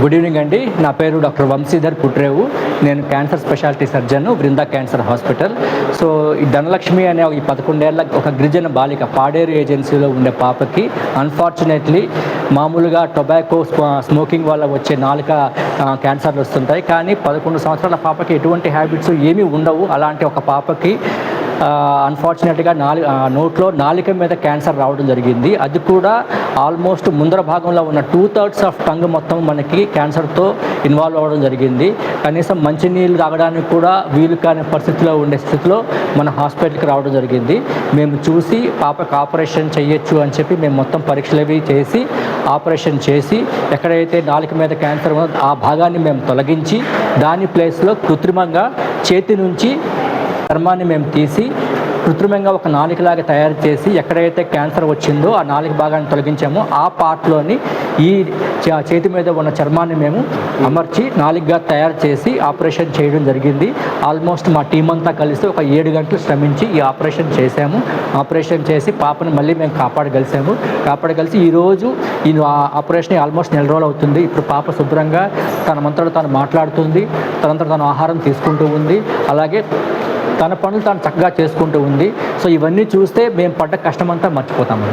Good evening అండి. నా పేరు డాక్టర్ వంశీధర్ పుట్రేవు. నేను cancer speciality surgeon, Brinda cancer hospital. So ఈ ధనలక్ష్మి అనే ఈ 11 ఏళ్ల ఒక గిరిజన బాలిక పాడేరు ఏజెన్సీలో ఉండే పాపకి అన్ఫార్చునేట్లీ మామూలుగా టొబాకో స్మోకింగ్ వల్ల వచ్చే నాలుక క్యాన్సర్లు వస్తుంటాయి. కానీ 11 సంవత్సరాల పాపకి ఎటువంటి హ్యాబిట్స్ ఏమీ ఉండవు. అలాంటి ఒక పాపకి అన్ఫార్చునేట్గా నోట్లో నాలిక మీద క్యాన్సర్ రావడం జరిగింది. అది కూడా ఆల్మోస్ట్ ముందర భాగంలో ఉన్న 2/3 ఆఫ్ టంగ్ మొత్తం మనకి క్యాన్సర్తో ఇన్వాల్వ్ అవ్వడం జరిగింది. కనీసం మంచినీళ్ళు తాగడానికి కూడా వీలు కాని పరిస్థితిలో ఉండే స్థితిలో మన హాస్పిటల్కి రావడం జరిగింది. మేము చూసి పాపకు ఆపరేషన్ చేయొచ్చు అని చెప్పి మేము మొత్తం పరీక్షలు అవి చేసి ఆపరేషన్ చేసి ఎక్కడైతే నాలిక మీద క్యాన్సర్ ఉన్నదో ఆ భాగాన్ని మేము తొలగించి దాని ప్లేస్లో కృత్రిమంగా చేతి నుంచి చర్మాన్ని మేము తీసి కృత్రిమంగా ఒక నాలికలాగా తయారు చేసి ఎక్కడైతే క్యాన్సర్ వచ్చిందో ఆ నాలిక భాగాన్ని తొలగించామో ఆ పార్ట్లోని ఈ చేతి మీద ఉన్న చర్మాన్ని మేము అమర్చి నాలికగా తయారు చేసి ఆపరేషన్ చేయడం జరిగింది. ఆల్మోస్ట్ మా టీం అంతా కలిసి ఒక 7 గంటలు శ్రమించి ఈ ఆపరేషన్ చేశాము. ఆపరేషన్ చేసి పాపను మళ్ళీ మేము కాపాడగలిసి ఈరోజు ఈ ఆపరేషన్ ఆల్మోస్ట్ 1 నెల రోజులు అవుతుంది. ఇప్పుడు పాప శుభ్రంగా తన మంతలో తాను మాట్లాడుతుంది, తనంతట తను ఆహారం తీసుకుంటూ ఉంది, అలాగే తన పనులు తాను చక్కగా చేసుకుంటూ ఉంది. సో ఇవన్నీ చూస్తే మేము పడ్డ కష్టమంతా మర్చిపోతాము.